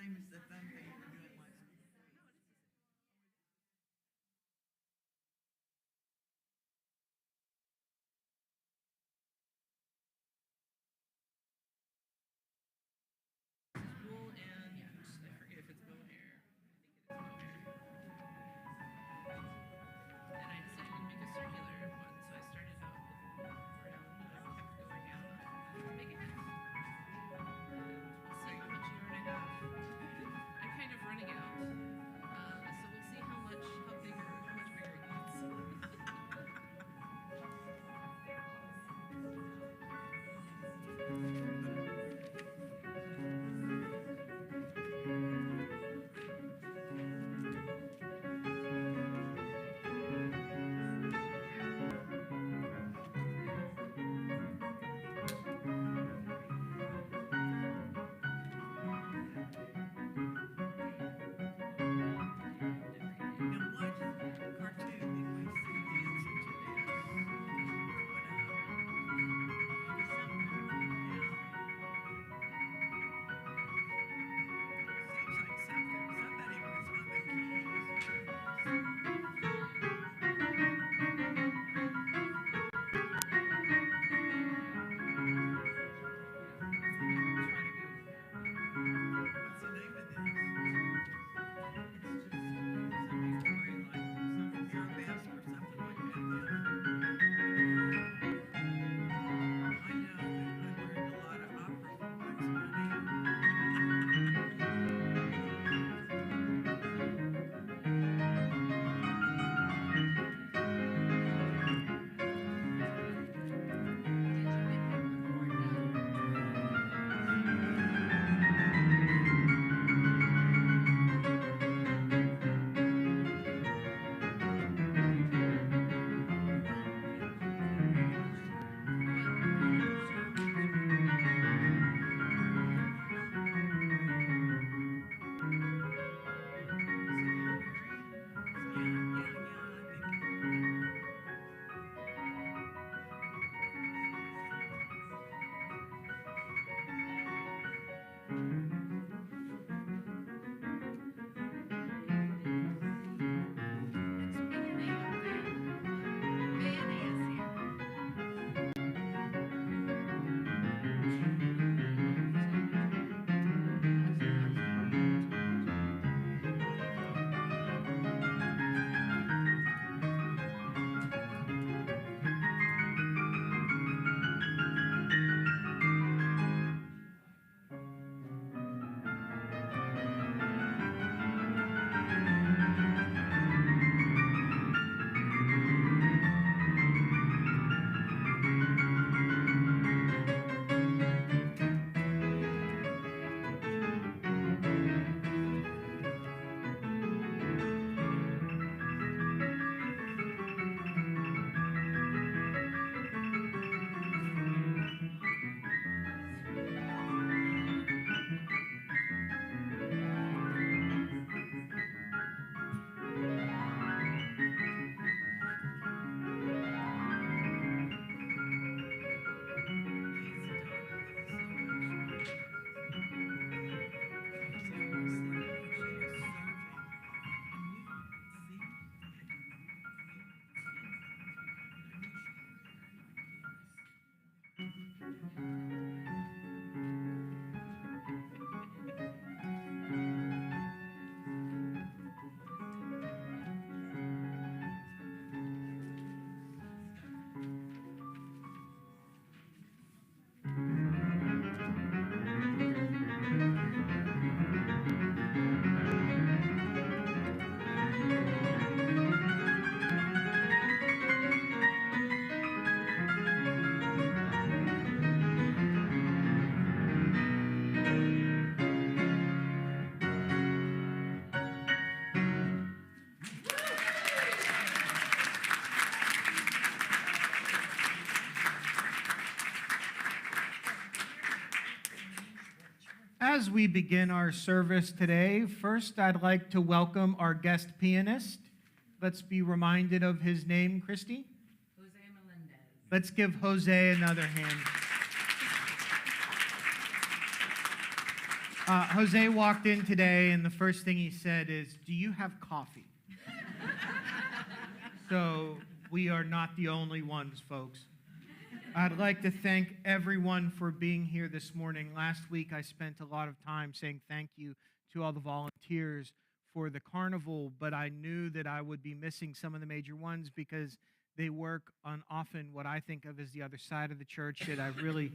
same as the fun thing you were doing last week. Wool and I forget if it's mohair. I think it is mohair. And I decided to make a circular one, so I started out with round, and I kept going out to make it half. We'll see how much yarn I have. I'm kind of running out, so we'll see how much bigger it gets. Now, what cartoon did we see dancing to this? Or whatever. Seems like somebody was on the keys. What's the name of this? It's just something story like some arabesque or something like that. Yeah. I know that I learned a lot of opera from Bugs Bunny. As we begin our service today, first I'd like to welcome our guest pianist. Let's be reminded of his name, Christy. Jose Melendez. Let's give Jose another hand. Jose walked in today, and the first thing he said is, "Do you have coffee?" So we are not the only ones, folks. I'd like to thank everyone for being here this morning. Last week, I spent a lot of time saying thank you to all the volunteers for the carnival, but I knew that I would be missing some of the major ones because they work on often what I think of as the other side of the church that I really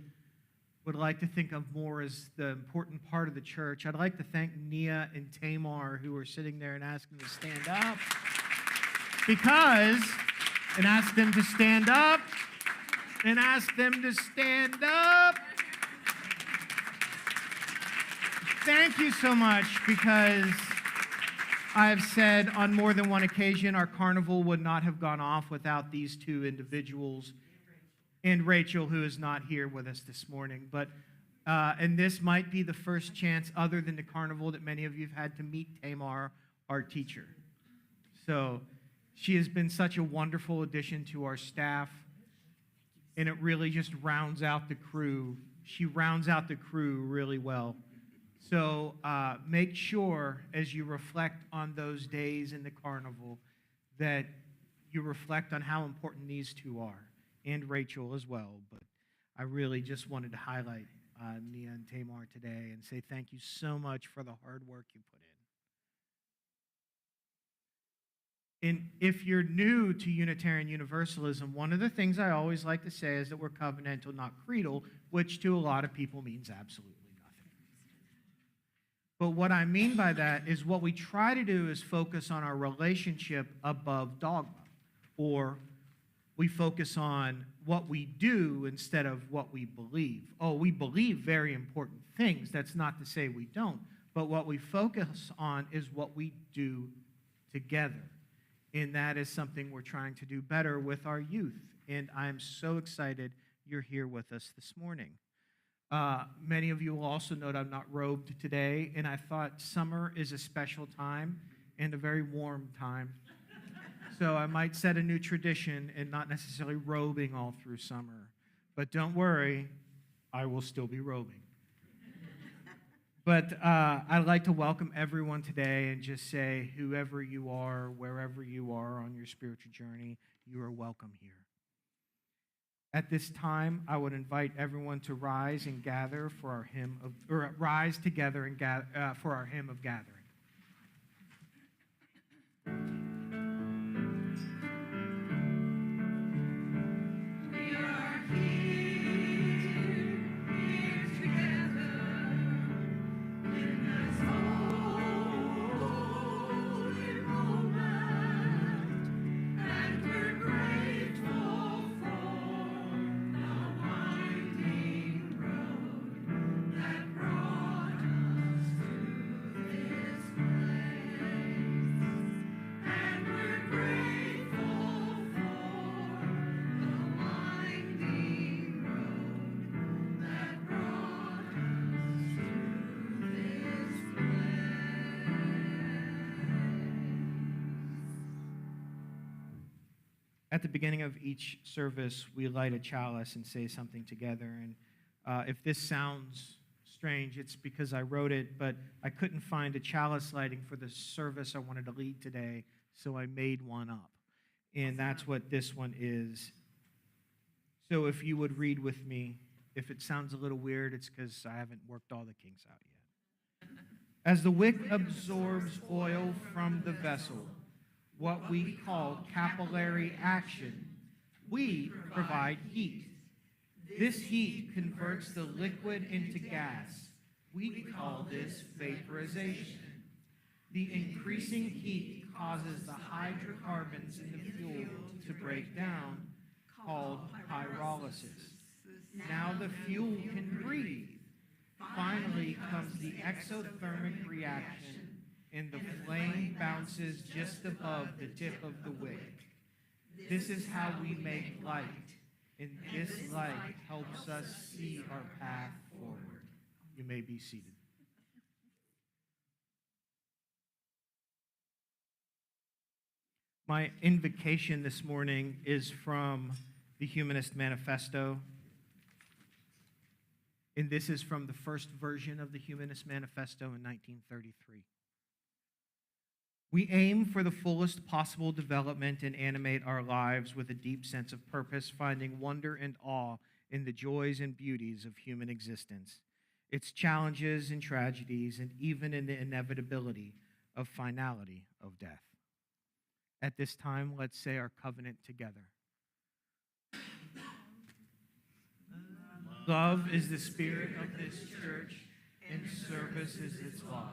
would like to think of more as the important part of the church. I'd like to thank Nia and Tamar, who are sitting there, and ask them to stand up. And ask them to stand up. And ask them to stand up. Thank you so much, because I've said on more than one occasion our carnival would not have gone off without these two individuals and Rachel, who is not here with us this morning. But and this might be the first chance, other than the carnival, that many of you have had to meet Tamar, our teacher. So she has been such a wonderful addition to our staff, and it really just rounds out the crew. She rounds out the crew really well. So make sure, as you reflect on those days in the carnival, that you reflect on how important these two are, and Rachel as well. But I really just wanted to highlight Nia and Tamar today and say thank you so much for the hard work you put in. And if you're new to Unitarian Universalism, one of the things I always like to say is that we're covenantal, not creedal, which to a lot of people means absolutely nothing. But what I mean by that is what we try to do is focus on our relationship above dogma, or we focus on what we do instead of what we believe. Oh, we believe very important things. That's not to say we don't. But what we focus on is what we do together. And that is something we're trying to do better with our youth. And I'm so excited you're here with us this morning. Many of you will also note I'm not robed today, and I thought summer is a special time and a very warm time. So I might set a new tradition and not necessarily robing all through summer. But don't worry, I will still be robing. But I'd like to welcome everyone today and just say, whoever you are, wherever you are on your spiritual journey, you are welcome here. At this time, I would invite everyone to rise and gather for our hymn of, or rise together and gather for our hymn of gathering. At the beginning of each service, we light a chalice and say something together. And if this sounds strange, it's because I wrote it, but I couldn't find a chalice lighting for the service I wanted to lead today, so I made one up. And that's what this one is. So if you would read with me, if it sounds a little weird, it's because I haven't worked all the kinks out yet. As the wick absorbs oil from the vessel, what we call capillary action, we provide heat. This heat converts the liquid into gas. We call this vaporization. The increasing heat causes the hydrocarbons in the fuel to break down, called pyrolysis. Now the fuel can breathe. Finally comes the exothermic reaction, and the flame bounces just above the tip of the wick. This is how we make light, and this light helps us see our path forward. You may be seated. My invocation this morning is from the Humanist Manifesto. And this is from the first version of the Humanist Manifesto in 1933. We aim for the fullest possible development and animate our lives with a deep sense of purpose, finding wonder and awe in the joys and beauties of human existence, its challenges and tragedies, and even in the inevitability of finality of death. At this time, let's say our covenant together. Love is the spirit of this church, and service is its law.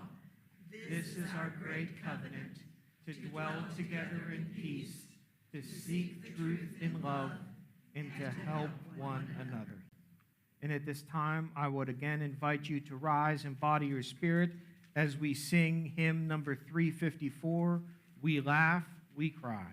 This is our great covenant, to dwell together in peace, to seek truth in love, and to help one another. And at this time, I would again invite you to rise and body your spirit as we sing hymn number 354, We Laugh, We Cry.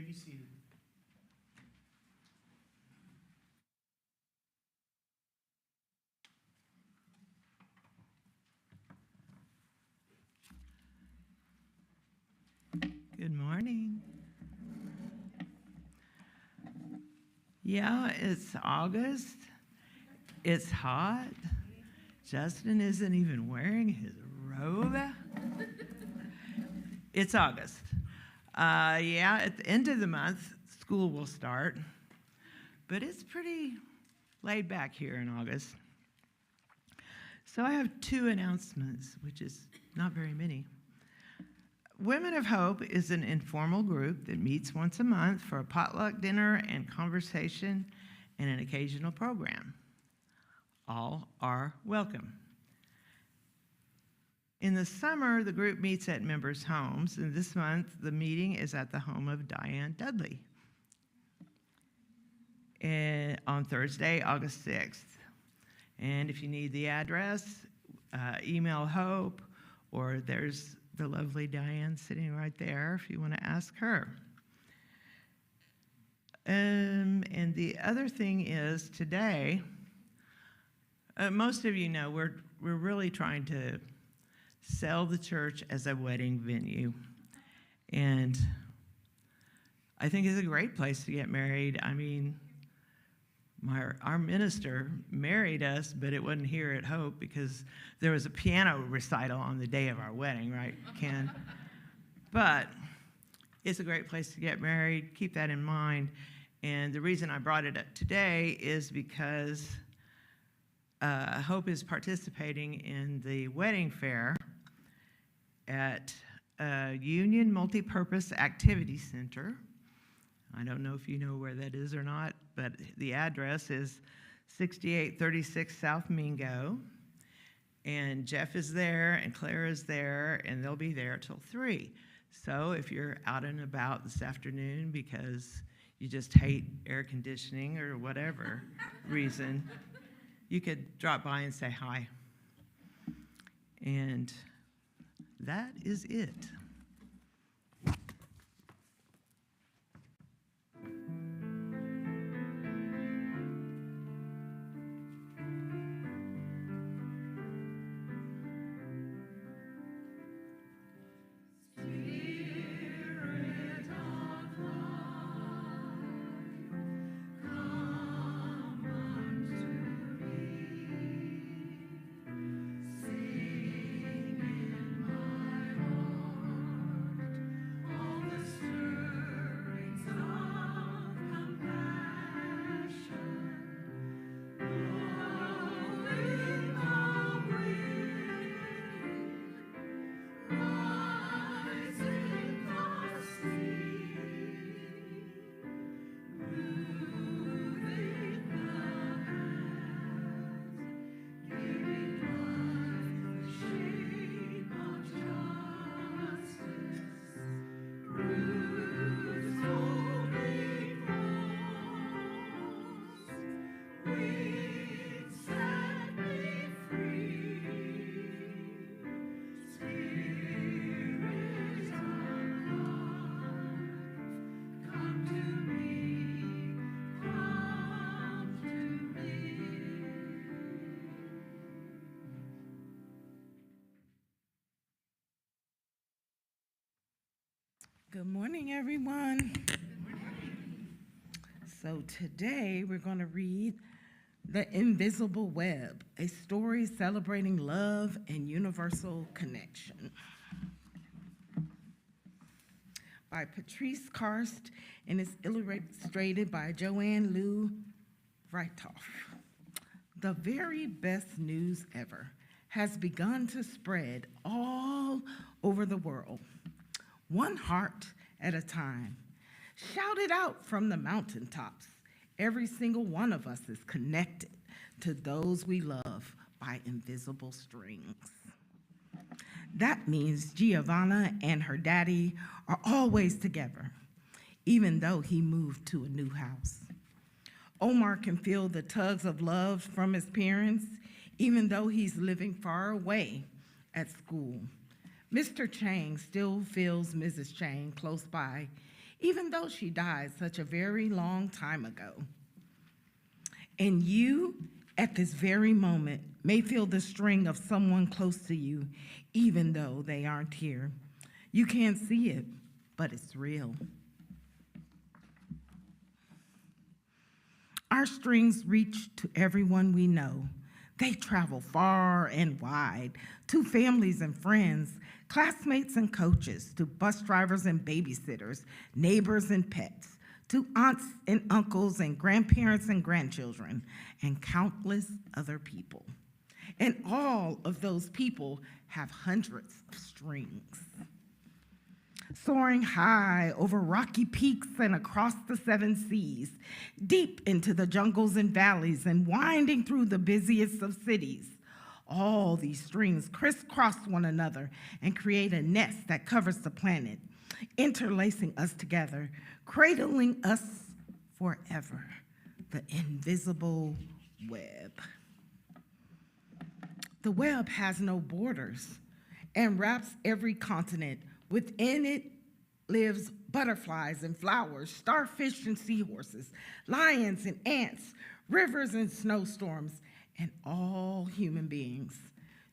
Be seated. Good morning. Yeah, it's August. It's hot. Justin isn't even wearing his robe. It's August. Yeah, at the end of the month, school will start, but it's pretty laid back here in August. So I have 2 announcements, which is not very many. Women of Hope is an informal group that meets once a month for a potluck dinner and conversation and an occasional program. All are welcome. In the summer, the group meets at members' homes, and this month the meeting is at the home of Diane Dudley on Thursday, August 6th. And if you need the address, email Hope, or there's the lovely Diane sitting right there if you want to ask her. And the other thing is today, most of you know we're really trying to sell the church as a wedding venue. And I think it's a great place to get married. I mean, our minister married us, but it wasn't here at Hope because there was a piano recital on the day of our wedding, right, Ken? But it's a great place to get married. Keep that in mind. And the reason I brought it up today is because Hope is participating in the wedding fair at Union Multipurpose Activity Center. I don't know if you know where that is or not, but the address is 6836 South Mingo. And Jeff is there, and Claire is there, and they'll be there till 3. So if you're out and about this afternoon because you just hate air conditioning or whatever reason, you could drop by and say hi. And that is it. Good morning, everyone. So today we're going to read The Invisible Web, a story celebrating love and universal connection by Patrice Karst and is illustrated by Joanne Lou Reitoff. The very best news ever has begun to spread all over the world. One heart at a time. Shout it out from the mountaintops. Every single one of us is connected to those we love by invisible strings. That means Giovanna and her daddy are always together, even though he moved to a new house. Omar can feel the tugs of love from his parents, even though he's living far away at school. Mr. Chang still feels Mrs. Chang close by, even though she died such a very long time ago. And you, at this very moment, may feel the string of someone close to you, even though they aren't here. You can't see it, but it's real. Our strings reach to everyone we know. They travel far and wide, to families and friends, classmates and coaches, to bus drivers and babysitters, neighbors and pets, to aunts and uncles and grandparents and grandchildren, and countless other people. And all of those people have hundreds of strings. Soaring high over rocky peaks and across the seven seas, deep into the jungles and valleys, and winding through the busiest of cities. All these strings crisscross one another and create a nest that covers the planet, interlacing us together, cradling us forever, the invisible web. The web has no borders and wraps every continent. Within it lives butterflies and flowers, starfish and seahorses, lions and ants, rivers and snowstorms, and all human beings.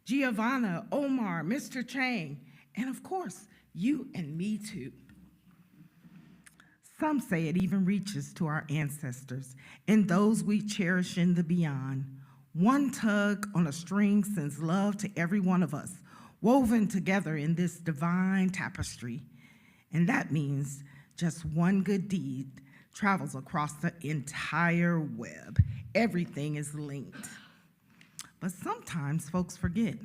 Giovanna, Omar, Mr. Chang, and of course, you and me too. Some say it even reaches to our ancestors and those we cherish in the beyond. One tug on a string sends love to every one of us, woven together in this divine tapestry. And that means just one good deed travels across the entire web. Everything is linked. But sometimes folks forget.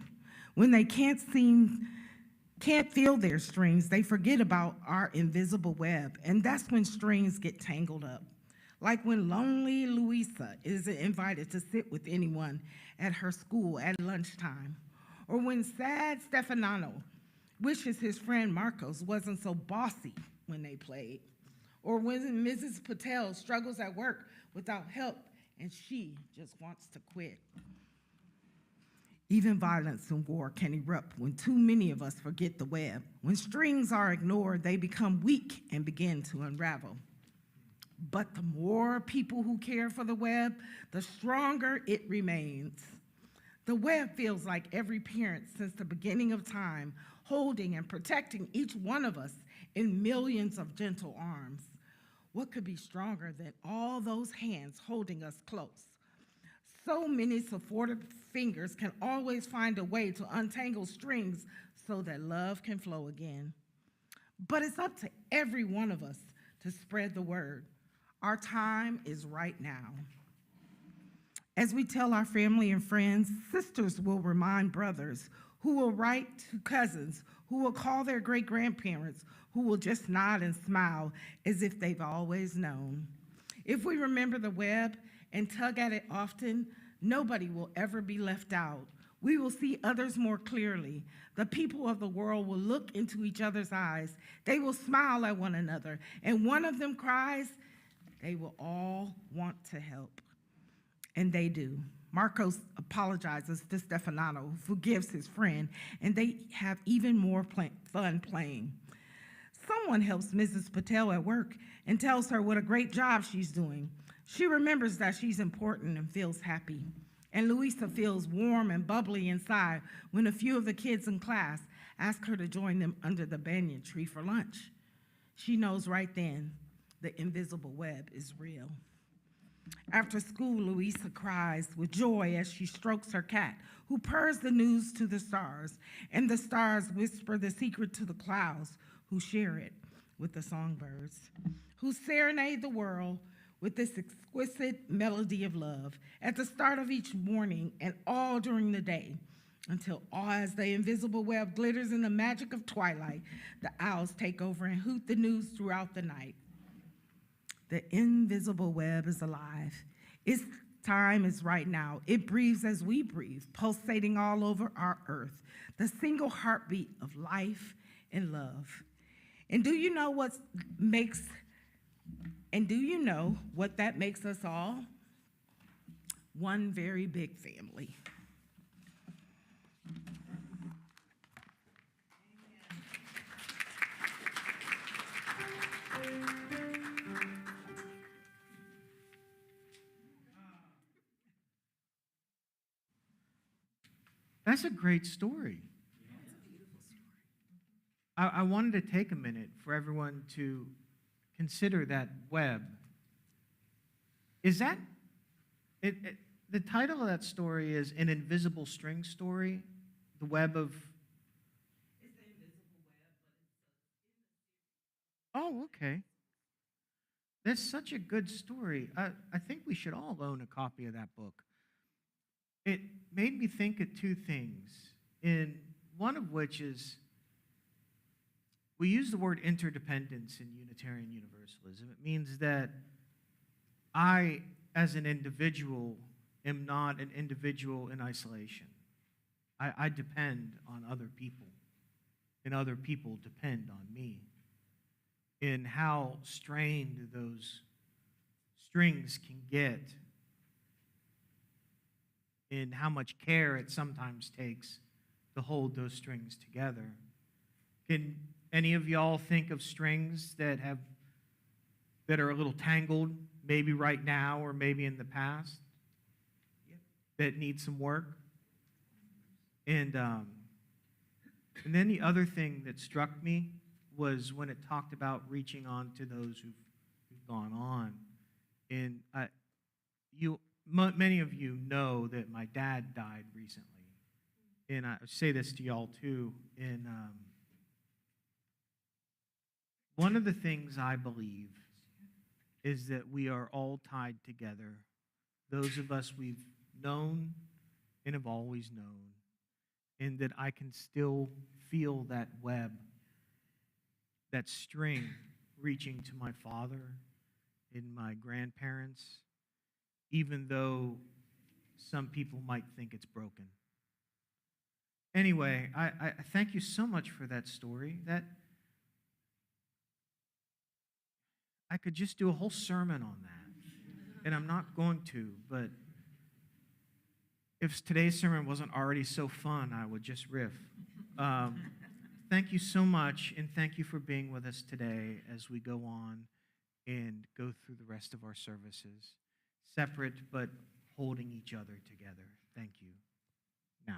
When they can't feel their strings, they forget about our invisible web. And that's when strings get tangled up. Like when lonely Luisa isn't invited to sit with anyone at her school at lunchtime. Or when sad Stefano wishes his friend Marcos wasn't so bossy when they played. Or when Mrs. Patel struggles at work without help and she just wants to quit. Even violence and war can erupt when too many of us forget the web. When strings are ignored, they become weak and begin to unravel. But the more people who care for the web, the stronger it remains. The web feels like every parent since the beginning of time, holding and protecting each one of us in millions of gentle arms. What could be stronger than all those hands holding us close? So many supportive fingers can always find a way to untangle strings so that love can flow again. But it's up to every one of us to spread the word. Our time is right now. As we tell our family and friends, sisters will remind brothers, who will write to cousins, who will call their great-grandparents, who will just nod and smile as if they've always known. If we remember the web and tug at it often, nobody will ever be left out. We will see others more clearly. The people of the world will look into each other's eyes. They will smile at one another. And one of them cries, they will all want to help. And they do. Marcos apologizes to Stefano, who forgives his friend, and they have even more fun playing. Someone helps Mrs. Patel at work and tells her what a great job she's doing. She remembers that she's important and feels happy. And Luisa feels warm and bubbly inside when a few of the kids in class ask her to join them under the banyan tree for lunch. She knows right then the invisible web is real. After school, Luisa cries with joy as she strokes her cat, who purrs the news to the stars, and the stars whisper the secret to the clouds, who share it with the songbirds, who serenade the world with this exquisite melody of love at the start of each morning and all during the day, until as the invisible web glitters in the magic of twilight, the owls take over and hoot the news throughout the night. The invisible web is alive. Its time is right now. It breathes as we breathe, pulsating all over our earth, the single heartbeat of life and love. And do you know what that makes us all? One very big family. That's a great story. I wanted to take a minute for everyone to consider that web. Is that, the title of that story is An Invisible String Story, the web of... Oh, okay. That's such a good story. I think we should all own a copy of that book. It made me think of two things, and one of which is we use the word interdependence in Unitarian Universalism. It means that I, as an individual, am not an individual in isolation. I depend on other people, and other people depend on me. In how strained those strings can get, in how much care it sometimes takes to hold those strings together. Can any of y'all think of strings that are a little tangled, maybe right now or maybe in the past, that need some work? And then the other thing that struck me was when it talked about reaching on to those who've gone on. And many of you know that my dad died recently. And I say this to y'all too. And one of the things I believe is that we are all tied together. Those of us we've known and have always known. And that I can still feel that web, that string reaching to my father and my grandparents, even though some people might think it's broken. Anyway, I thank you so much for that story. That I could just do a whole sermon on that, and I'm not going to, but if today's sermon wasn't already so fun, I would just riff. Thank you so much, and thank you for being with us today as we go on and go through the rest of our services, separate but holding each other together. Thank you. Now.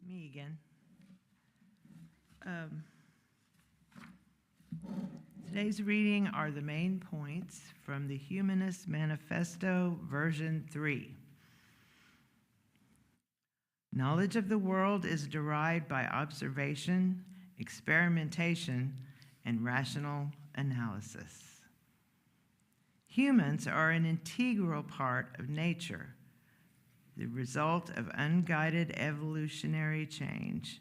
Me again. Today's reading are the main points from the Humanist Manifesto, version 3. Knowledge of the world is derived by observation, experimentation, and rational analysis. Humans are an integral part of nature, the result of unguided evolutionary change.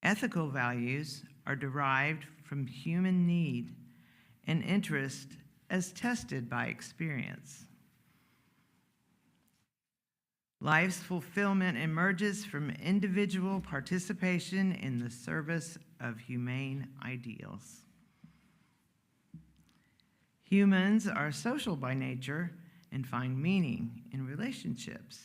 Ethical values are derived from human need and interest as tested by experience. Life's fulfillment emerges from individual participation in the service of humane ideals. Humans are social by nature and find meaning in relationships.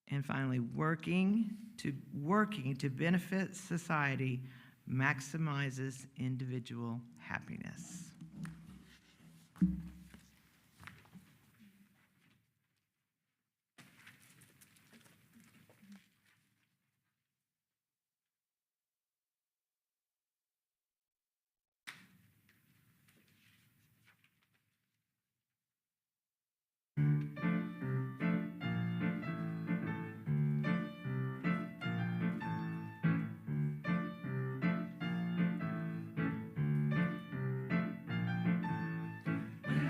And finally, working to benefit society maximizes individual happiness. When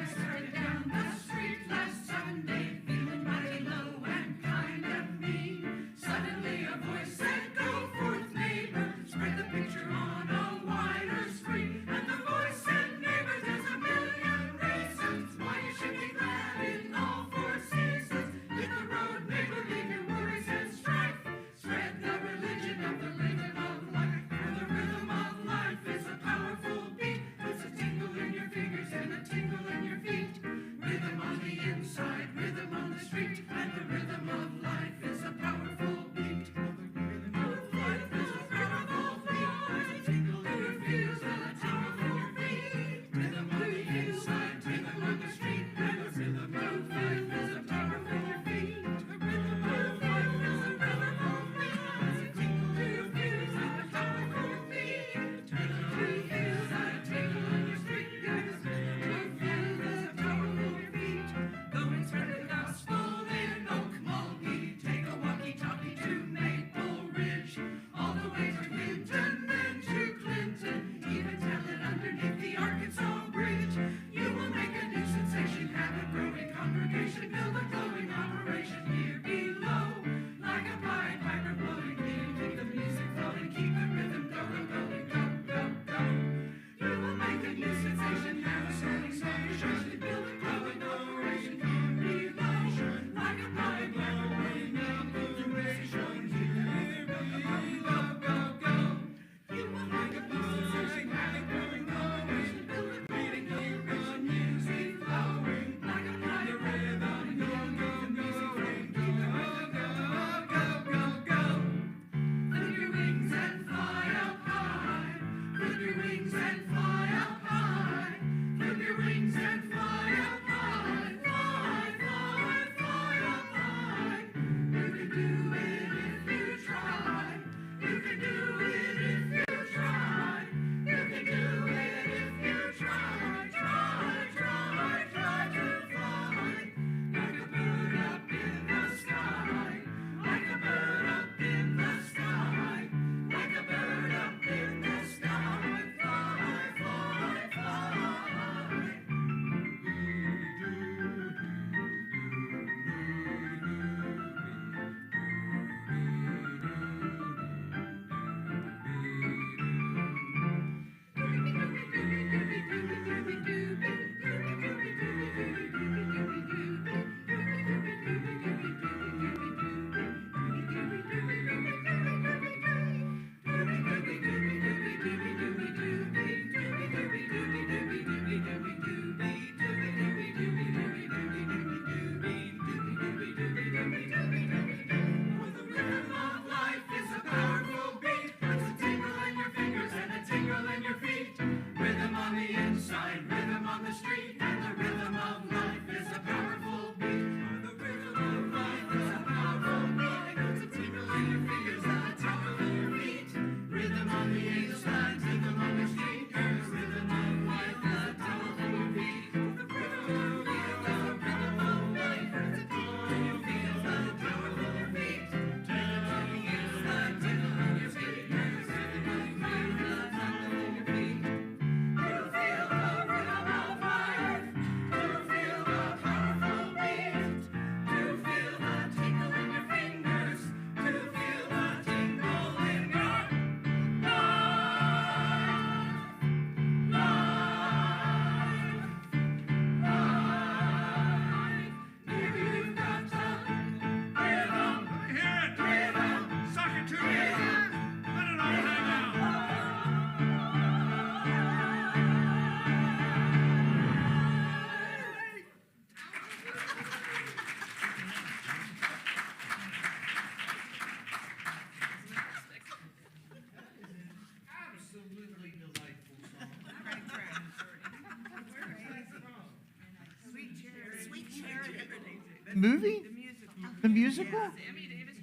movie? The musical. The musical? Sammy Davis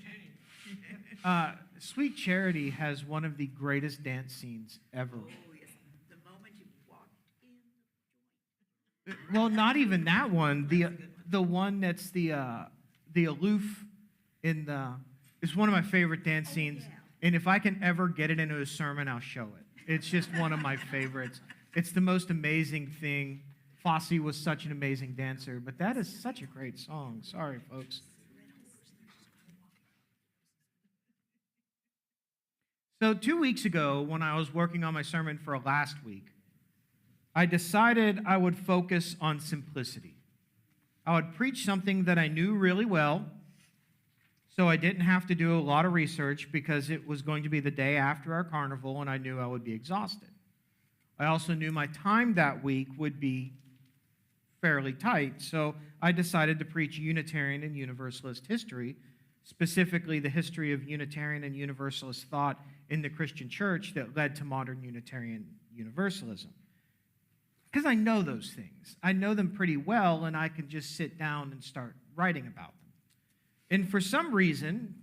Jr. Sweet Charity has one of the greatest dance scenes ever. Oh, yes, the moment you walk in. Well, not even that one. The one that's the aloof in the. It's one of my favorite dance scenes. yeah. And if I can ever get it into a sermon, I'll show it. It's just one of my favorites. It's the most amazing thing. Fosse was such an amazing dancer, but that is such a great song. Sorry, folks. So 2 weeks ago, when I was working on my sermon for last week, I decided I would focus on simplicity. I would preach something that I knew really well, so I didn't have to do a lot of research because it was going to be the day after our carnival, and I knew I would be exhausted. I also knew my time that week would be fairly tight, so I decided to preach Unitarian and Universalist history, specifically the history of Unitarian and Universalist thought in the Christian church that led to modern Unitarian Universalism. Because I know those things. I know them pretty well, and I can just sit down and start writing about them. And for some reason,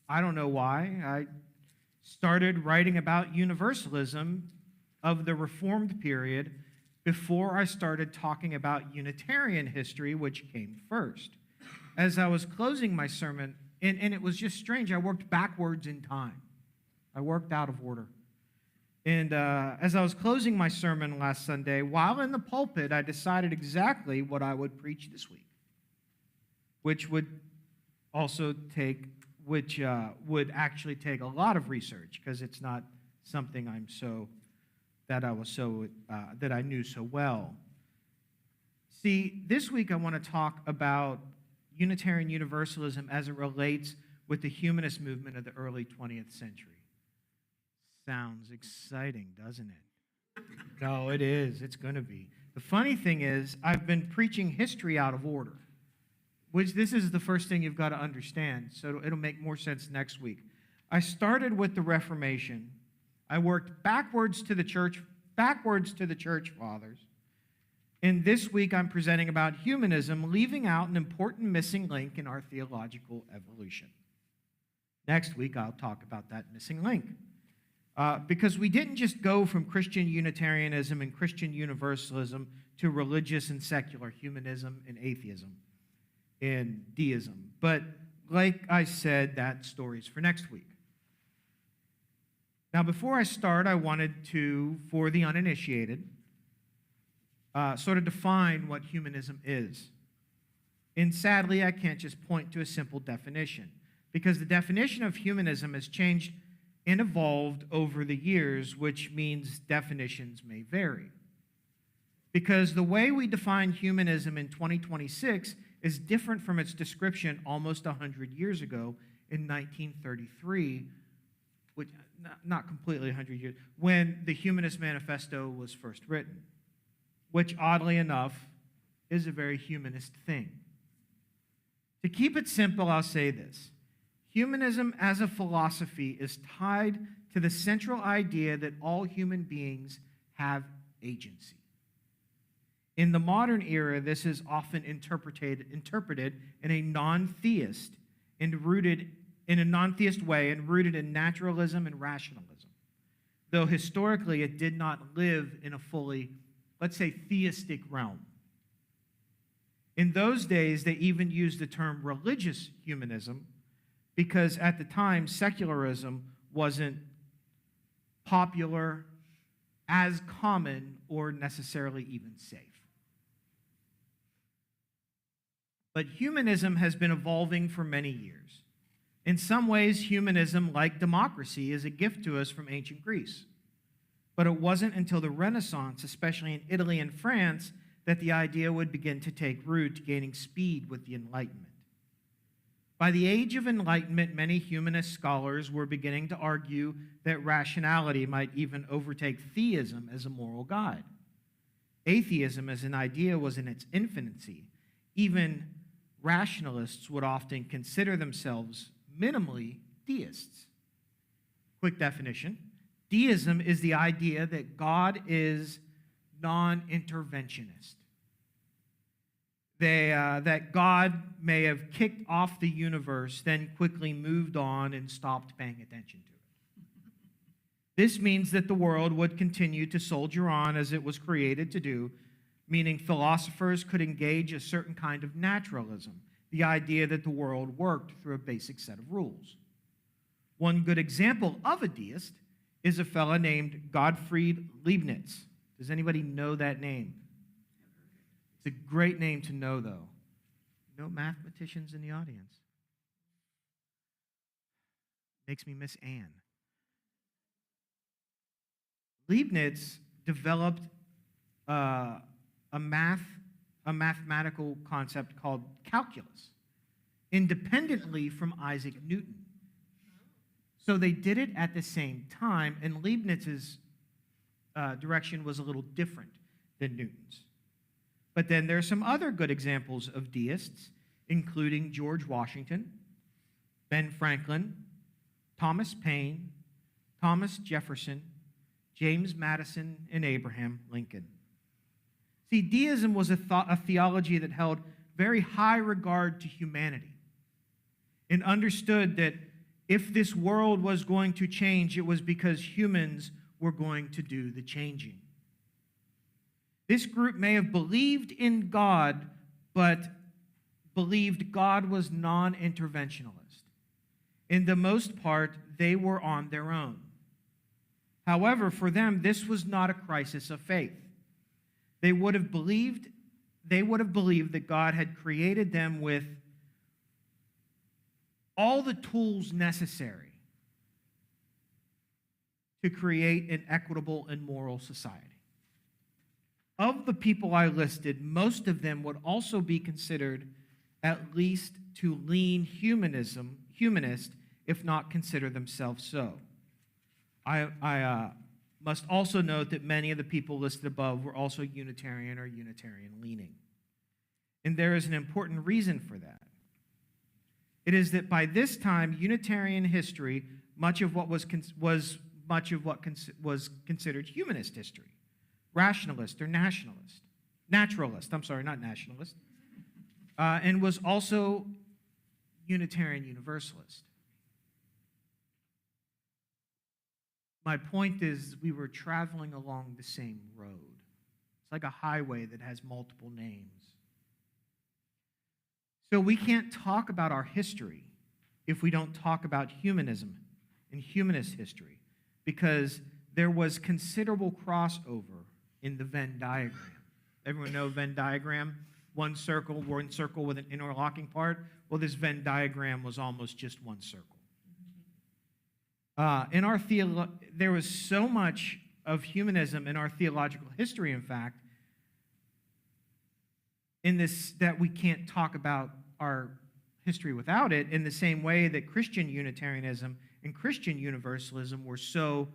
I don't know why, I started writing about Universalism of the Reformed period before I started talking about Unitarian history, which came first. As I was closing my sermon, and it was just strange, I worked backwards in time. I worked out of order. And as I was closing my sermon last Sunday, while in the pulpit, I decided exactly what I would preach this week, which would actually take a lot of research because it's not something that I knew so well. See, this week I want to talk about Unitarian Universalism as it relates with the humanist movement of the early 20th century. Sounds exciting, doesn't it? No, it is. It's going to be. The funny thing is, I've been preaching history out of order, which this is the first thing you've got to understand, so it'll make more sense next week. I started with the Reformation. I worked backwards to the church fathers. And this week I'm presenting about humanism, leaving out an important missing link in our theological evolution. Next week I'll talk about that missing link. Because we didn't just go from Christian Unitarianism and Christian Universalism to religious and secular humanism and atheism and deism. But like I said, that story's for next week. Now, before I start, I wanted to, for the uninitiated, sort of define what humanism is. And sadly, I can't just point to a simple definition, because the definition of humanism has changed and evolved over the years, which means definitions may vary. Because the way we define humanism in 2026 is different from its description almost 100 years ago in 1933, which not completely 100 years, when the Humanist Manifesto was first written, which oddly enough is a very humanist thing. To keep it simple, I'll say this. Humanism as a philosophy is tied to the central idea that all human beings have agency. In the modern era, this is often interpreted in a non-theist way and rooted in naturalism and rationalism, though historically it did not live in a fully, let's say, theistic realm. In those days, they even used the term religious humanism because at the time, secularism wasn't popular, as common, or necessarily even safe. But humanism has been evolving for many years. In some ways, humanism, like democracy, is a gift to us from ancient Greece. But it wasn't until the Renaissance, especially in Italy and France, that the idea would begin to take root, gaining speed with the Enlightenment. By the age of Enlightenment, many humanist scholars were beginning to argue that rationality might even overtake theism as a moral guide. Atheism as an idea was in its infancy. Even rationalists would often consider themselves minimally deists. Quick definition. Deism is the idea that God is non-interventionist. that God may have kicked off the universe, then quickly moved on and stopped paying attention to it. This means that the world would continue to soldier on as it was created to do, meaning philosophers could engage a certain kind of naturalism, the idea that the world worked through a basic set of rules. One good example of a deist is a fellow named Gottfried Leibniz. Does anybody know that name? It's a great name to know, though. No mathematicians in the audience. Makes me miss Anne. Leibniz developed a mathematical concept called calculus, independently from Isaac Newton. So they did it at the same time, and Leibniz's direction was a little different than Newton's. But then there are some other good examples of deists, including George Washington, Ben Franklin, Thomas Paine, Thomas Jefferson, James Madison, and Abraham Lincoln. See, deism was a theology that held very high regard to humanity and understood that if this world was going to change, it was because humans were going to do the changing. This group may have believed in God, but believed God was non-interventionalist. In the most part, they were on their own. However, for them, this was not a crisis of faith. They would have believed that God had created them with all the tools necessary to create an equitable and moral society. Of the people I listed, most of them would also be considered at least to lean humanist, if not consider themselves so. I must also note that many of the people listed above were also Unitarian or Unitarian leaning. And there is an important reason for that. It is that by this time, Unitarian history, much of what was considered humanist history, rationalist or naturalist, and was also Unitarian Universalist. My point is, we were traveling along the same road. It's like a highway that has multiple names. So we can't talk about our history if we don't talk about humanism and humanist history, because there was considerable crossover in the Venn diagram. Everyone know Venn diagram? One circle with an interlocking part. Well, this Venn diagram was almost just one circle. There was so much of humanism in our theological history, in fact, in this, that we can't talk about our history without it, in the same way that Christian Unitarianism and Christian Universalism were so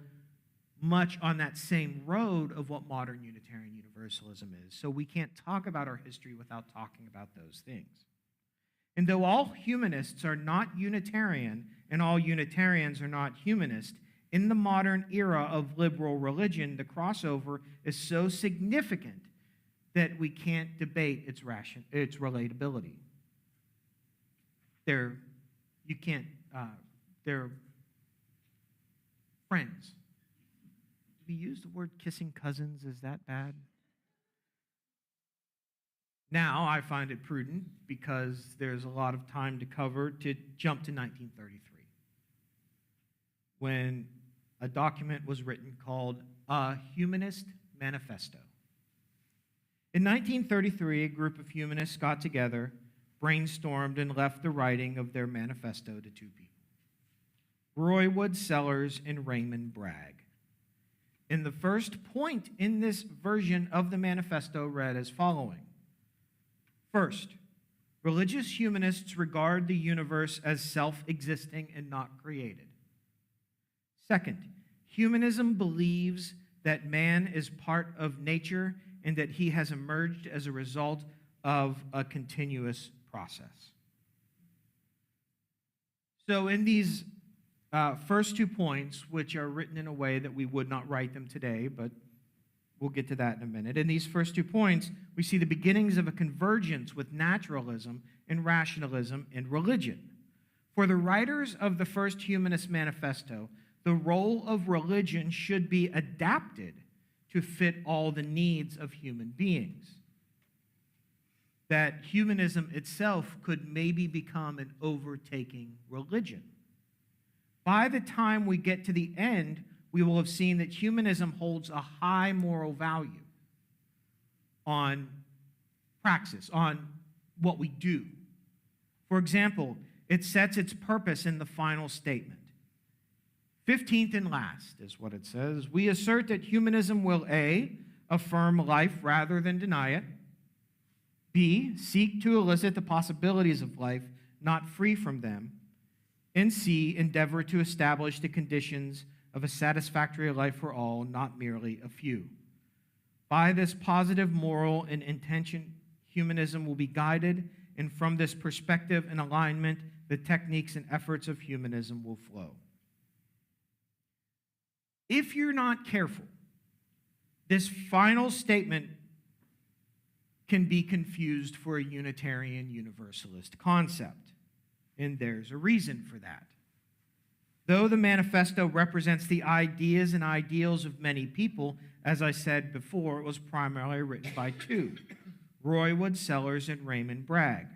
much on that same road of what modern Unitarian Universalism is. So we can't talk about our history without talking about those things. And though all humanists are not Unitarian and all Unitarians are not humanist, in the modern era of liberal religion, the crossover is so significant that we can't debate its relatability. They're friends. Did we use the word kissing cousins? Is that bad? Now, I find it prudent, because there's a lot of time to cover, to jump to 1933, when a document was written called A Humanist Manifesto. In 1933, a group of humanists got together, brainstormed, and left the writing of their manifesto to two people, Roy Wood Sellers and Raymond Bragg. And the first point in this version of the manifesto read as following. First, religious humanists regard the universe as self-existing and not created. Second, humanism believes that man is part of nature and that he has emerged as a result of a continuous process. So in these first 2 points, which are written in a way that we would not write them today, but We'll get to that in a minute. In these first 2 points, we see the beginnings of a convergence with naturalism and rationalism in religion. For the writers of the first Humanist Manifesto, the role of religion should be adapted to fit all the needs of human beings. That humanism itself could maybe become an overtaking religion. By the time we get to the end, we will have seen that humanism holds a high moral value on praxis, on what we do. For example, it sets its purpose in the final statement. 15th and last is what it says. We assert that humanism will A, affirm life rather than deny it. B, seek to elicit the possibilities of life, not free from them. And C, endeavor to establish the conditions of a satisfactory life for all, not merely a few. By this positive moral and intention, humanism will be guided, and from this perspective and alignment, the techniques and efforts of humanism will flow. If you're not careful, this final statement can be confused for a Unitarian Universalist concept, and there's a reason for that. Though the manifesto represents the ideas and ideals of many people, as I said before, it was primarily written by two, Roywood Sellers and Raymond Bragg.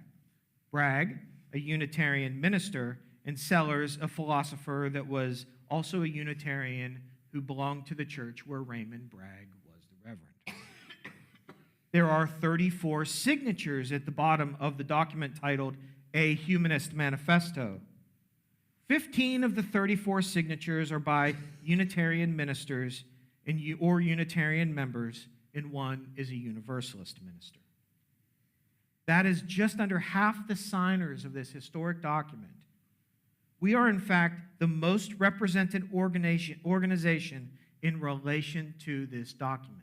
Bragg, a Unitarian minister, and Sellers, a philosopher that was also a Unitarian who belonged to the church where Raymond Bragg was the reverend. There are 34 signatures at the bottom of the document titled A Humanist Manifesto. 15 of the 34 signatures are by Unitarian ministers or Unitarian members, and one is a Universalist minister. That is just under half the signers of this historic document. We are, in fact, the most represented organization in relation to this document.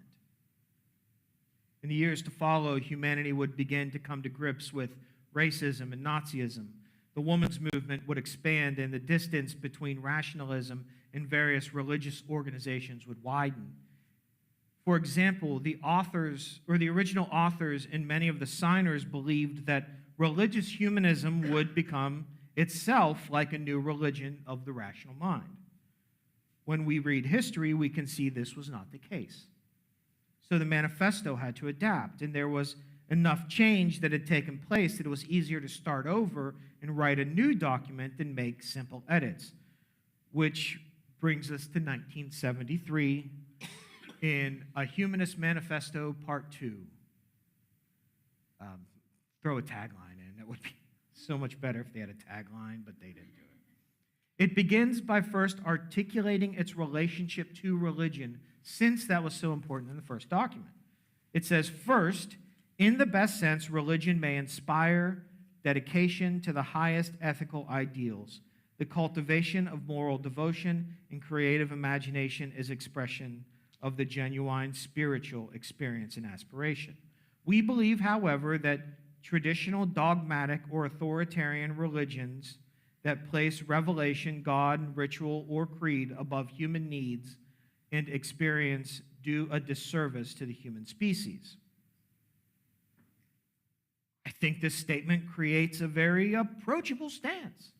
In the years to follow, humanity would begin to come to grips with racism and Nazism. The women's movement would expand, and the distance between rationalism and various religious organizations would widen. For example, the original authors and many of the signers believed that religious humanism would become itself like a new religion of the rational mind. When we read history, we can see this was not the case. So the manifesto had to adapt, and there was enough change that had taken place that it was easier to start over and write a new document than make simple edits, which brings us to 1973 in A Humanist Manifesto Part 2. Throw a tagline in. That would be so much better if they had a tagline, but they didn't do it. It begins by first articulating its relationship to religion, since that was so important in the first document. It says, first, in the best sense, religion may inspire dedication to the highest ethical ideals. The cultivation of moral devotion and creative imagination is expression of the genuine spiritual experience and aspiration. We believe, however, that traditional dogmatic or authoritarian religions that place revelation, God, ritual, or creed above human needs and experience do a disservice to the human species. I think this statement creates a very approachable stance.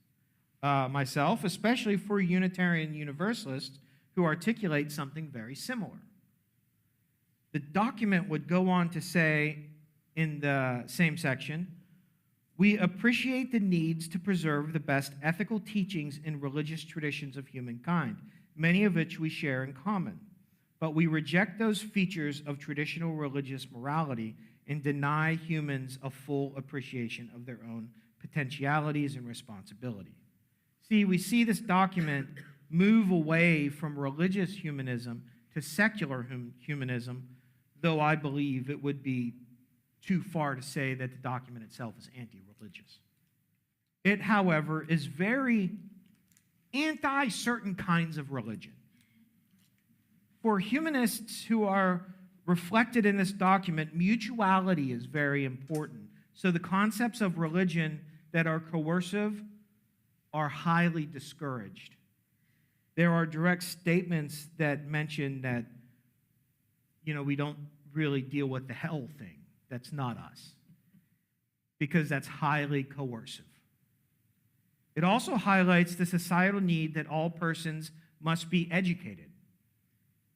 Myself, especially for Unitarian Universalists who articulate something very similar. The document would go on to say in the same section, we appreciate the needs to preserve the best ethical teachings and religious traditions of humankind, many of which we share in common. But we reject those features of traditional religious morality and deny humans a full appreciation of their own potentialities and responsibility. See, we see this document move away from religious humanism to secular humanism, though I believe it would be too far to say that the document itself is anti-religious. It, however, is very anti-certain kinds of religion. For humanists who are reflected in this document, mutuality is very important. So the concepts of religion that are coercive are highly discouraged. There are direct statements that mention that we don't really deal with the hell thing. That's not us, because that's highly coercive. It also highlights the societal need that all persons must be educated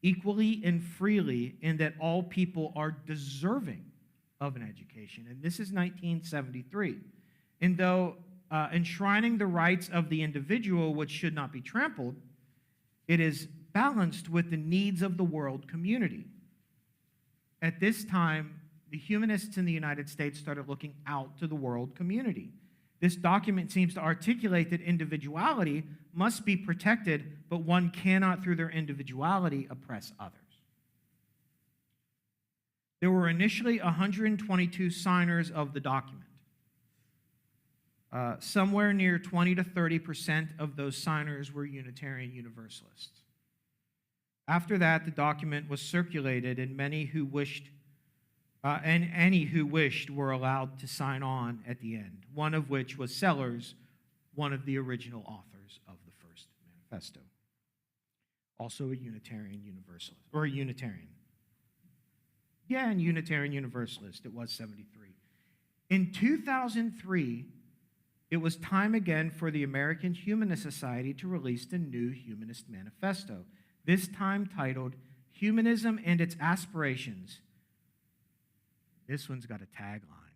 equally and freely, and that all people are deserving of an education. And this is 1973. And though enshrining the rights of the individual, which should not be trampled, it is balanced with the needs of the world community. At this time, the humanists in the United States started looking out to the world community. This document seems to articulate that individuality must be protected, but one cannot, through their individuality, oppress others. There were initially 122 signers of the document. Somewhere near 20 to 30% of those signers were Unitarian Universalists. After that, the document was circulated, and any who wished were allowed to sign on at the end, one of which was Sellers, one of the original authors of the first manifesto. Also a Unitarian Universalist, or a Unitarian. Yeah, and Unitarian Universalist, it was 73. In 2003, it was time again for the American Humanist Society to release the new Humanist Manifesto, this time titled Humanism and Its Aspirations. This one's got a tagline.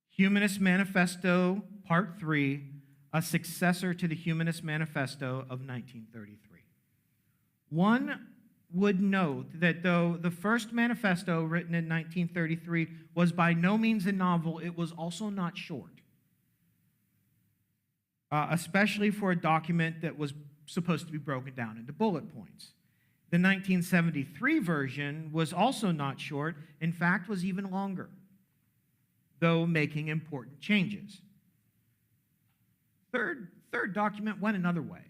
Humanist Manifesto, Part 3, a successor to the Humanist Manifesto of 1933. One would note that though the first manifesto, written in 1933, was by no means a novel, it was also not short, especially for a document that was supposed to be broken down into bullet points. The 1973 version was also not short, in fact, was even longer, though making important changes. Third document went another way.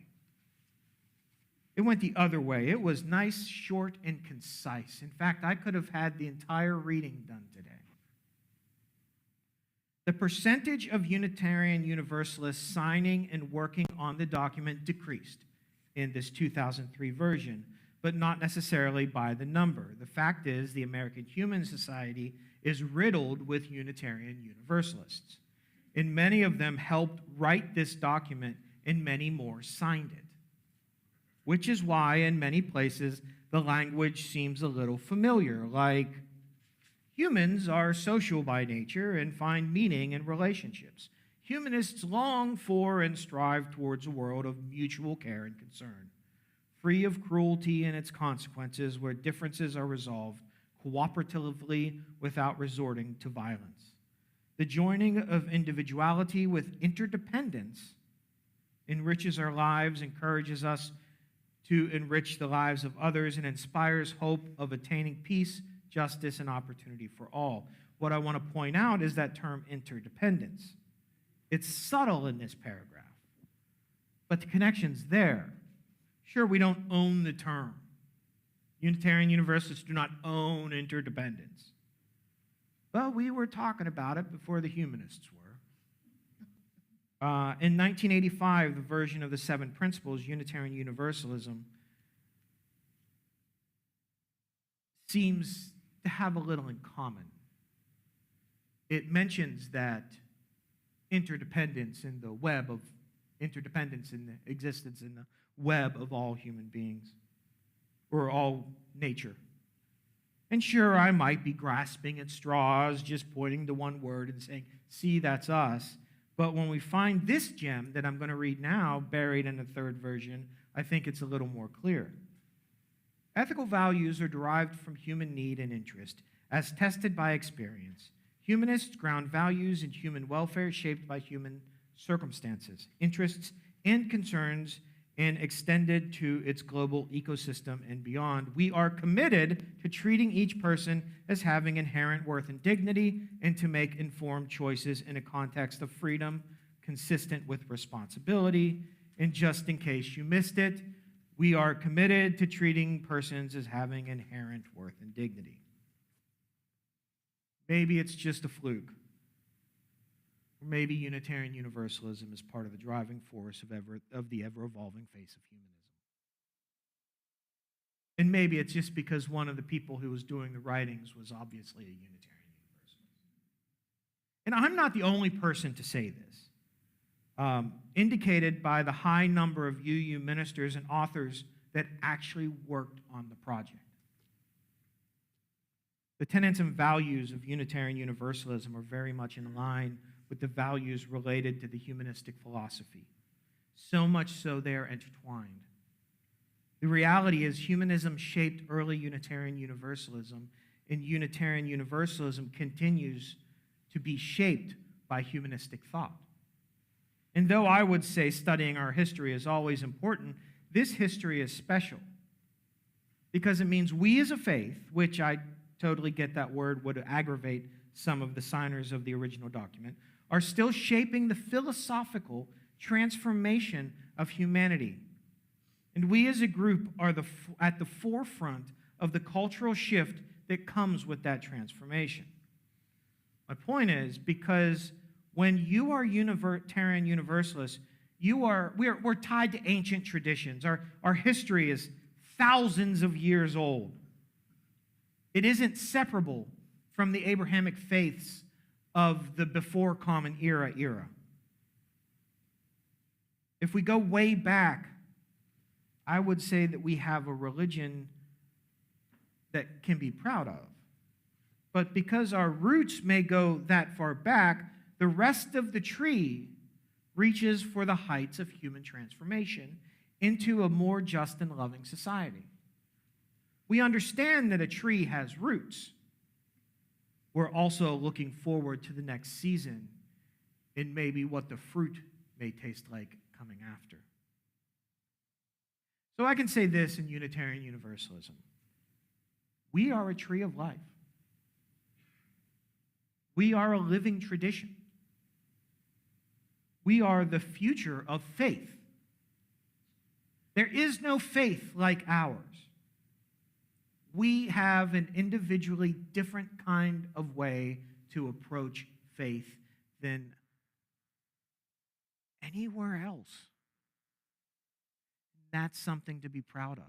It went the other way. It was nice, short, and concise. In fact, I could have had the entire reading done today. The percentage of Unitarian Universalists signing and working on the document decreased in this 2003 version, but not necessarily by the number. The fact is, the American Human Society is riddled with Unitarian Universalists, and many of them helped write this document, and many more signed it, which is why in many places the language seems a little familiar, like humans are social by nature and find meaning in relationships. Humanists long for and strive towards a world of mutual care and concern, free of cruelty and its consequences, where differences are resolved cooperatively without resorting to violence. The joining of individuality with interdependence enriches our lives, encourages us to enrich the lives of others, and inspires hope of attaining peace, justice, and opportunity for all. What I want to point out is that term interdependence. It's subtle in this paragraph, but the connection's there. Sure, we don't own the term. Unitarian Universalists do not own interdependence. Well, we were talking about it before the humanists were. In 1985, the version of the Seven Principles, Unitarian Universalism, seems to have a little in common. It mentions that interdependence in the web of interdependence in the existence in the web of all human beings, or all nature. And sure, I might be grasping at straws, just pointing to one word and saying, see, that's us. But when we find this gem that I'm going to read now, buried in the third version, I think it's a little more clear. Ethical values are derived from human need and interest, as tested by experience. Humanists ground values in human welfare shaped by human circumstances, interests, and concerns, and extended to its global ecosystem and beyond. We are committed to treating each person as having inherent worth and dignity, and to make informed choices in a context of freedom consistent with responsibility. And just in case you missed it, we are committed to treating persons as having inherent worth and dignity. Maybe it's just a fluke. Or maybe Unitarian Universalism is part of the driving force of the ever-evolving face of humanism. And maybe it's just because one of the people who was doing the writings was obviously a Unitarian Universalist. And I'm not the only person to say this. Indicated by the high number of UU ministers and authors that actually worked on the project. The tenets and values of Unitarian Universalism are very much in line with the values related to the humanistic philosophy. So much so they are intertwined. The reality is humanism shaped early Unitarian Universalism, and Unitarian Universalism continues to be shaped by humanistic thought. And though I would say studying our history is always important, this history is special because it means we as a faith, which I totally get that word would aggravate some of the signers of the original document, are still shaping the philosophical transformation of humanity. And we as a group are at the forefront of the cultural shift that comes with that transformation. My point is, because when you are Unitarian Universalist, we're tied to ancient traditions. Our history is thousands of years old. It isn't separable from the Abrahamic faiths of the before Common Era. If we go way back, I would say that we have a religion that can be proud of. But because our roots may go that far back, the rest of the tree reaches for the heights of human transformation into a more just and loving society. We understand that a tree has roots. We're also looking forward to the next season and maybe what the fruit may taste like coming after. So I can say this in Unitarian Universalism. We are a tree of life. We are a living tradition. We are the future of faith. There is no faith like ours. We have an individually different kind of way to approach faith than anywhere else. That's something to be proud of.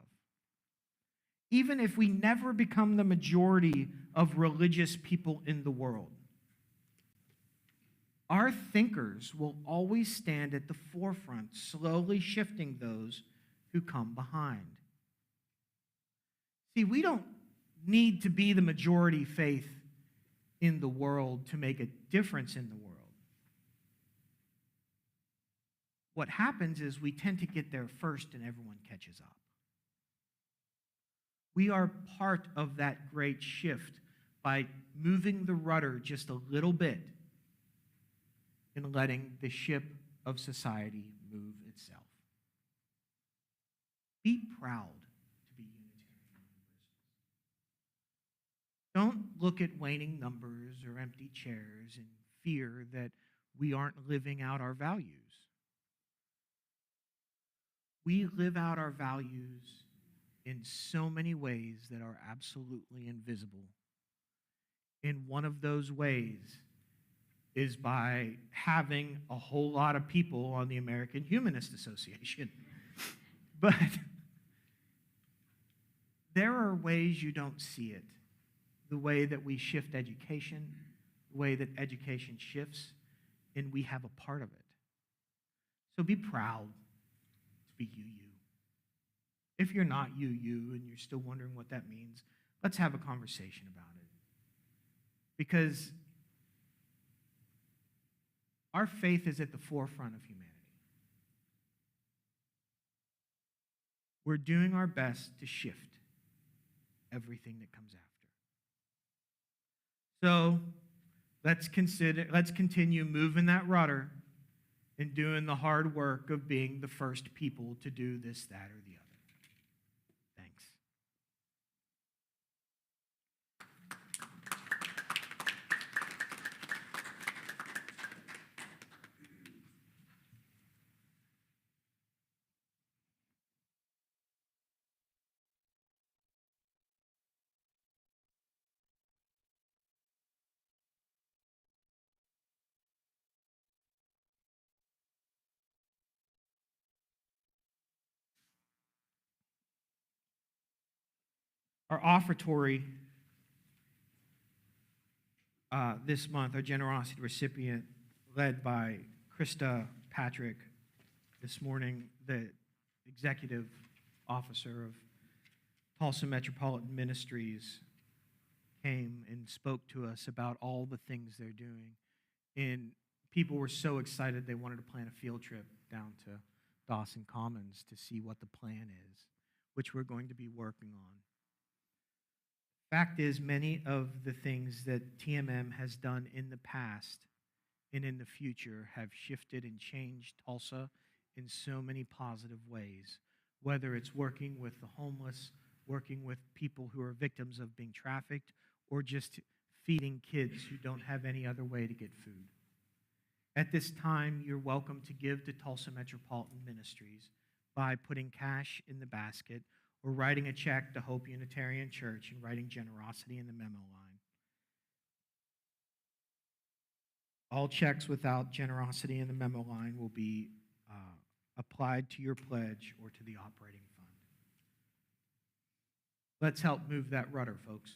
Even if we never become the majority of religious people in the world, our thinkers will always stand at the forefront, slowly shifting those who come behind. See, we don't need to be the majority faith in the world to make a difference in the world. What happens is we tend to get there first and everyone catches up. We are part of that great shift by moving the rudder just a little bit and letting the ship of society move itself. Be proud to be Unitarian Universalist. Don't look at waning numbers or empty chairs and fear that we aren't living out our values. We live out our values in so many ways that are absolutely invisible. And one of those ways is by having a whole lot of people on the American Humanist Association. But there are ways you don't see it. The way that we shift education, the way that education shifts, and we have a part of it. So be proud to be UU. If you're not UU and you're still wondering what that means, let's have a conversation about it. Because our faith is at the forefront of humanity. We're doing our best to shift everything that comes after. So let's continue moving that rudder and doing the hard work of being the first people to do this, that, or the other. Our offertory this month, our generosity recipient, led by Krista Patrick, this morning, the executive officer of Tulsa Metropolitan Ministries, came and spoke to us about all the things they're doing. And people were so excited they wanted to plan a field trip down to Dawson Commons to see what the plan is, which we're going to be working on. Fact is, many of the things that TMM has done in the past and in the future have shifted and changed Tulsa in so many positive ways, whether it's working with the homeless, working with people who are victims of being trafficked, or just feeding kids who don't have any other way to get food. At this time, you're welcome to give to Tulsa Metropolitan Ministries by putting cash in the basket or writing a check to Hope Unitarian Church and writing generosity in the memo line. All checks without generosity in the memo line will be applied to your pledge or to the operating fund. Let's help move that rudder, folks.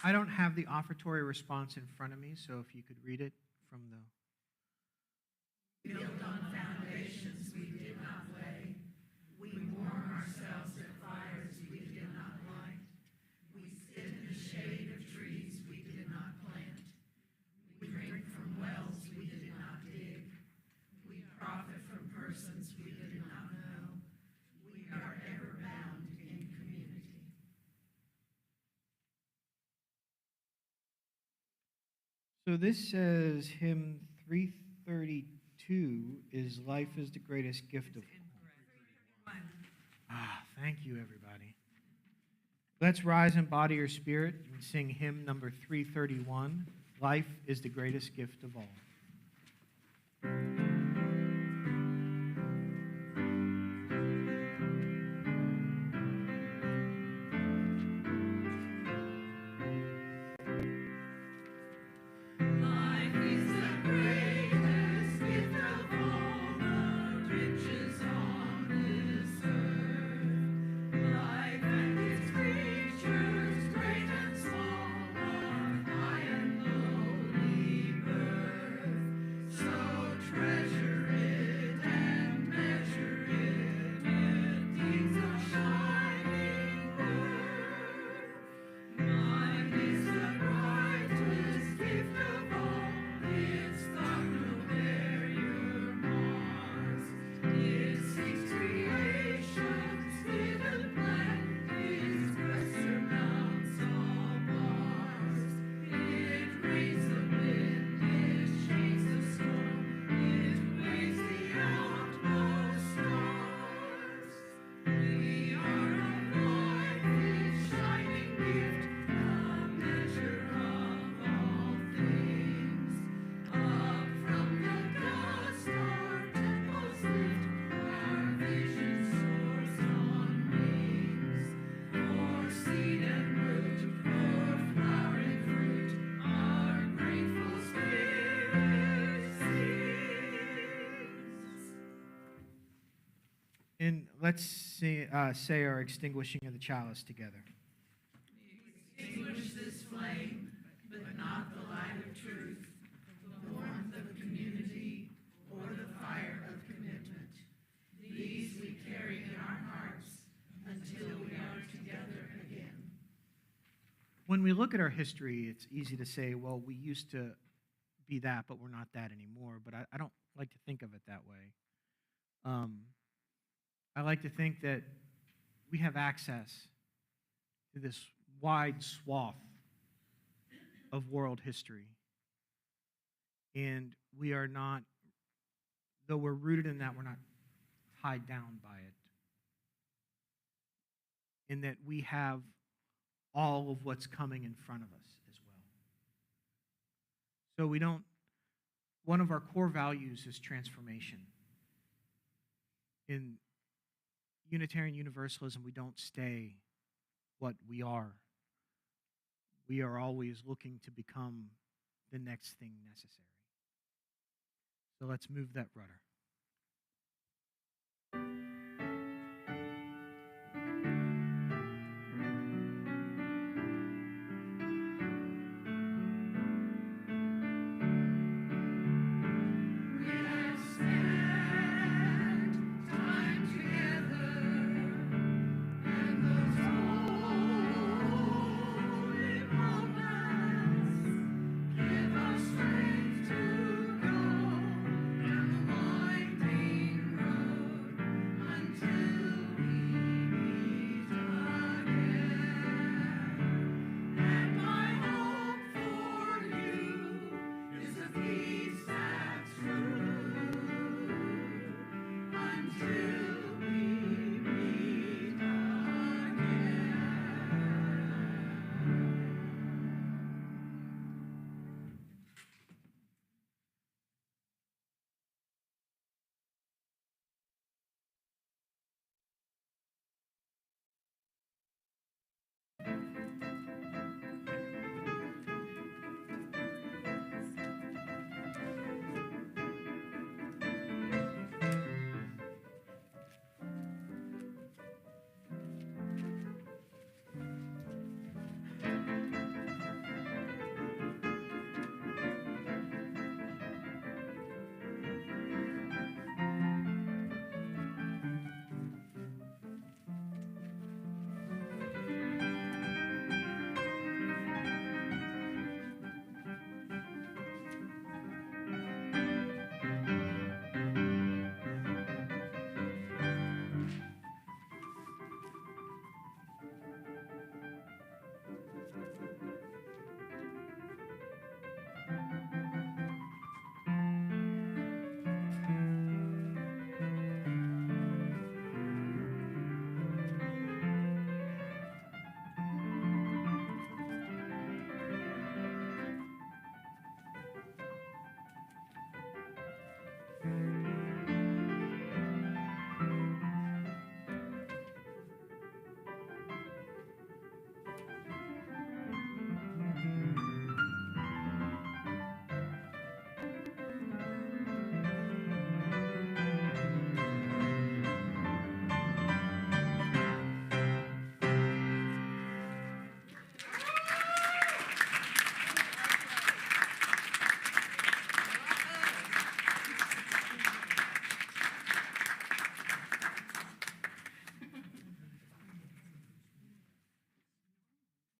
I don't have the offertory response in front of me, so if you could read it from the. Built on foundations we did not lay. We warm ourselves at fires we did not light. We sit in the shade of trees we did not plant. We drink from wells we did not dig. We profit from persons we did not know. We are ever bound in community. So this says hymn 332 is life is the greatest gift of all. Thank you, everybody. Let's rise in body or spirit and sing hymn number 331, Life is the Greatest Gift of All. Life is the greatest gift of all the riches on this earth. Life and its creatures, great and small, of high and lowly birth. So treasure it and measure it with deeds of shining worth. Mine is the brightest gift of all. Its thought will bear your Mars. It seeks creation's hidden plan. Its breast surmounts all bars. It reads the wind. It shakes the storm. It weighs the outmost stars. We are of life, its shining gift, a measure of all things. Up from the dust our temples lift, our vision soars on wings. For seed and root, for flowering fruit, our grateful spirit sings. And let's say our extinguishing of the chalice together. Extinguish this flame, but not the light of truth, the warmth of community, or the fire of commitment. These we carry in our hearts until we are together again. When we look at our history, it's easy to say, well, we used to be that, but we're not that anymore. But I don't like to think of it that way. I like to think that we have access to this wide swath of world history. And we are not, though we're rooted in that, we're not tied down by it. In that we have all of what's coming in front of us as well. So we don't, one of our core values is transformation. In Unitarian Universalism, we don't stay what we are. We are always looking to become the next thing necessary. So let's move that rudder.